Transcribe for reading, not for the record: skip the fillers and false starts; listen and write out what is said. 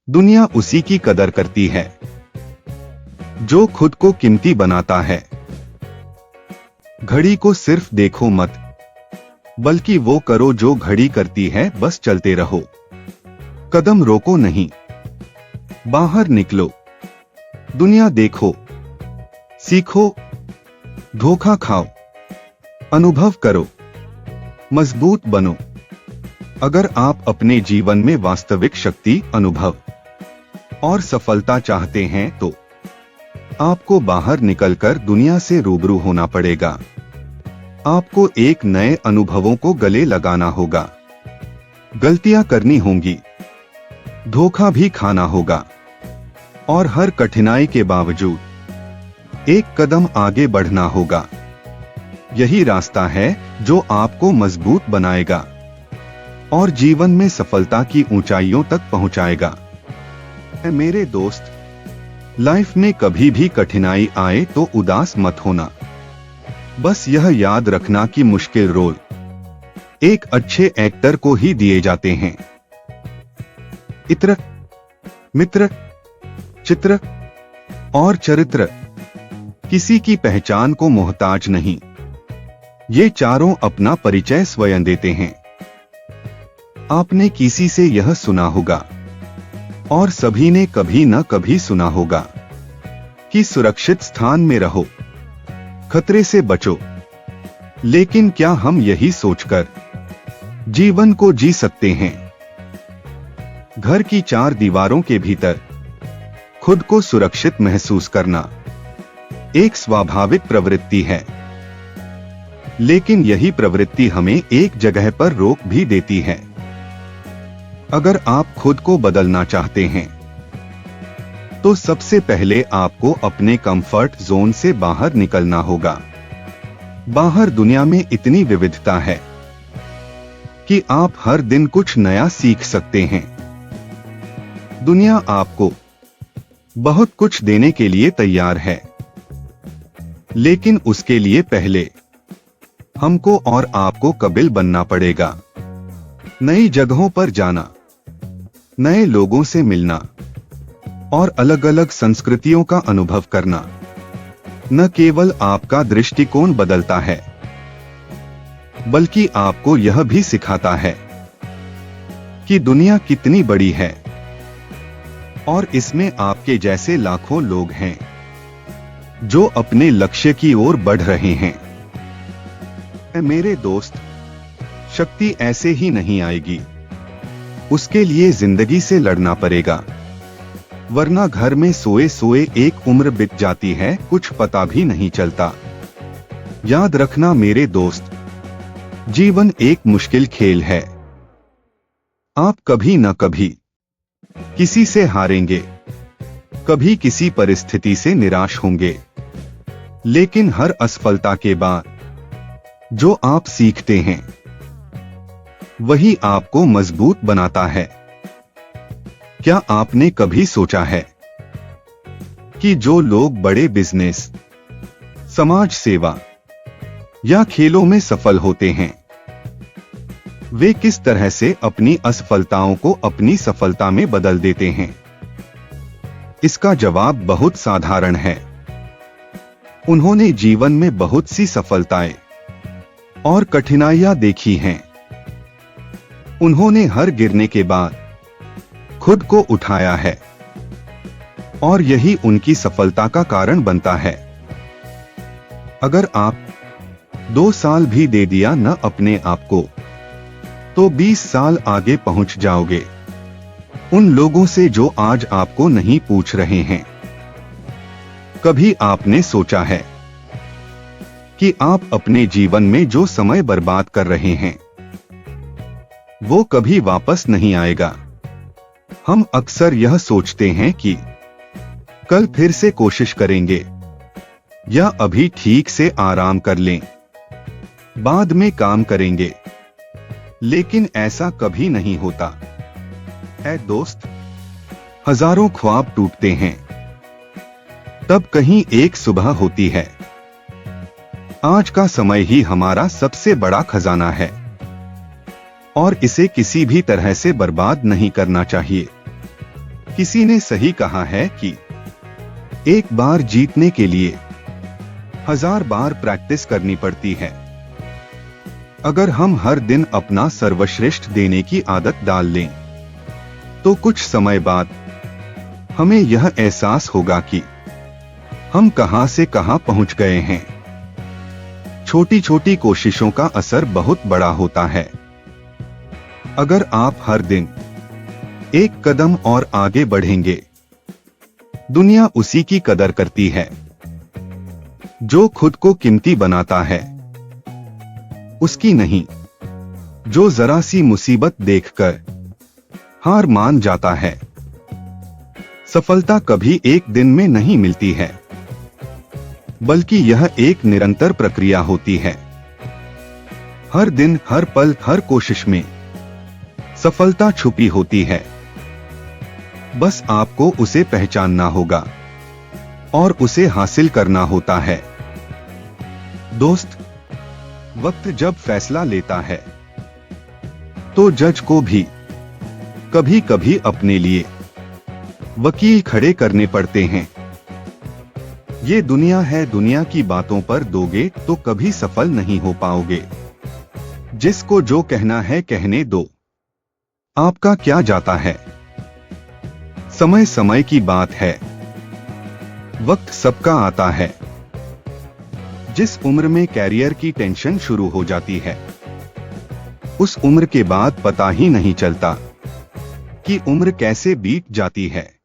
दुनिया उसी की कदर करती है जो खुद को कीमती बनाता है। घड़ी को सिर्फ देखो मत, बल्कि वो करो जो घड़ी करती है। बस चलते रहो, कदम रोको नहीं। बाहर निकलो, दुनिया देखो, सीखो, धोखा खाओ, अनुभव करो, मजबूत बनो। अगर आप अपने जीवन में वास्तविक शक्ति, अनुभव और सफलता चाहते हैं तो आपको बाहर निकलकर दुनिया से रूबरू होना पड़ेगा। आपको एक नए अनुभवों को गले लगाना होगा, गलतियां करनी होंगी, धोखा भी खाना होगा, और हर कठिनाई के बावजूद एक कदम आगे बढ़ना होगा। यही रास्ता है जो आपको मजबूत बनाएगा और जीवन में सफलता की ऊंचाइयों तक पहुंचाएगा। मेरे दोस्त, लाइफ में कभी भी कठिनाई आए तो उदास मत होना। बस यह याद रखना कि मुश्किल रोल एक अच्छे एक्टर को ही दिए जाते हैं। इत्र, मित्र, चित्र और चरित्र किसी की पहचान को मोहताज नहीं। ये चारों अपना परिचय स्वयं देते हैं। आपने किसी से यह सुना होगा, और सभी ने कभी न कभी सुना होगा, कि सुरक्षित स्थान में रहो, खतरे से बचो। लेकिन क्या हम यही सोचकर जीवन को जी सकते हैं? घर की चार दीवारों के भीतर खुद को सुरक्षित महसूस करना एक स्वाभाविक प्रवृत्ति है, लेकिन यही प्रवृत्ति हमें एक जगह पर रोक भी देती है। अगर आप खुद को बदलना चाहते हैं तो सबसे पहले आपको अपने कंफर्ट जोन से बाहर निकलना होगा। बाहर दुनिया में इतनी विविधता है कि आप हर दिन कुछ नया सीख सकते हैं। दुनिया आपको बहुत कुछ देने के लिए तैयार है, लेकिन उसके लिए पहले हमको और आपको काबिल बनना पड़ेगा। नई जगहों पर जाना, नए लोगों से मिलना और अलग अलग संस्कृतियों का अनुभव करना न केवल आपका दृष्टिकोण बदलता है, बल्कि आपको यह भी सिखाता है कि दुनिया कितनी बड़ी है और इसमें आपके जैसे लाखों लोग हैं जो अपने लक्ष्य की ओर बढ़ रहे हैं। मेरे दोस्त, शक्ति ऐसे ही नहीं आएगी। उसके लिए जिंदगी से लड़ना पड़ेगा, वरना घर में सोए सोए एक उम्र बीत जाती है, कुछ पता भी नहीं चलता। याद रखना मेरे दोस्त, जीवन एक मुश्किल खेल है। आप कभी न कभी किसी से हारेंगे, कभी किसी परिस्थिति से निराश होंगे, लेकिन हर असफलता के बाद जो आप सीखते हैं वही आपको मजबूत बनाता है। क्या आपने कभी सोचा है कि जो लोग बड़े बिजनेस, समाज सेवा या खेलों में सफल होते हैं, वे किस तरह से अपनी असफलताओं को अपनी सफलता में बदल देते हैं? इसका जवाब बहुत साधारण है। उन्होंने जीवन में बहुत सी सफलताएं और कठिनाइयां देखी हैं। उन्होंने हर गिरने के बाद खुद को उठाया है और यही उनकी सफलता का कारण बनता है। अगर आप 2 साल भी दे दिया न अपने आप को, तो 20 साल आगे पहुंच जाओगे उन लोगों से जो आज आपको नहीं पूछ रहे हैं। कभी आपने सोचा है कि आप अपने जीवन में जो समय बर्बाद कर रहे हैं वो कभी वापस नहीं आएगा? हम अक्सर यह सोचते हैं कि कल फिर से कोशिश करेंगे या अभी ठीक से आराम कर लें, बाद में काम करेंगे, लेकिन ऐसा कभी नहीं होता। ऐ दोस्त, हजारों ख्वाब टूटते हैं, तब कहीं एक सुबह होती है। आज का समय ही हमारा सबसे बड़ा खजाना है और इसे किसी भी तरह से बर्बाद नहीं करना चाहिए। किसी ने सही कहा है कि एक बार जीतने के लिए 1000 बार प्रैक्टिस करनी पड़ती है। अगर हम हर दिन अपना सर्वश्रेष्ठ देने की आदत डाल लें, तो कुछ समय बाद हमें यह एहसास होगा कि हम कहां से कहां पहुंच गए हैं। छोटी छोटी कोशिशों का असर बहुत बड़ा होता है। अगर आप हर दिन एक कदम और आगे बढ़ेंगे, दुनिया उसी की कदर करती है जो खुद को कीमती बनाता है, उसकी नहीं जो जरा सी मुसीबत देखकर हार मान जाता है। सफलता कभी एक दिन में नहीं मिलती है, बल्कि यह एक निरंतर प्रक्रिया होती है। हर दिन, हर पल, हर कोशिश में सफलता छुपी होती है। बस आपको उसे पहचानना होगा और उसे हासिल करना होता है। दोस्त, वक्त जब फैसला लेता है, तो जज को भी कभी कभी अपने लिए वकील खड़े करने पड़ते हैं। ये दुनिया है, दुनिया की बातों पर दोगे तो कभी सफल नहीं हो पाओगे। जिसको जो कहना है कहने दो, आपका क्या जाता है। समय समय की बात है, वक्त सबका आता है। जिस उम्र में कैरियर की टेंशन शुरू हो जाती है, उस उम्र के बाद पता ही नहीं चलता कि उम्र कैसे बीत जाती है।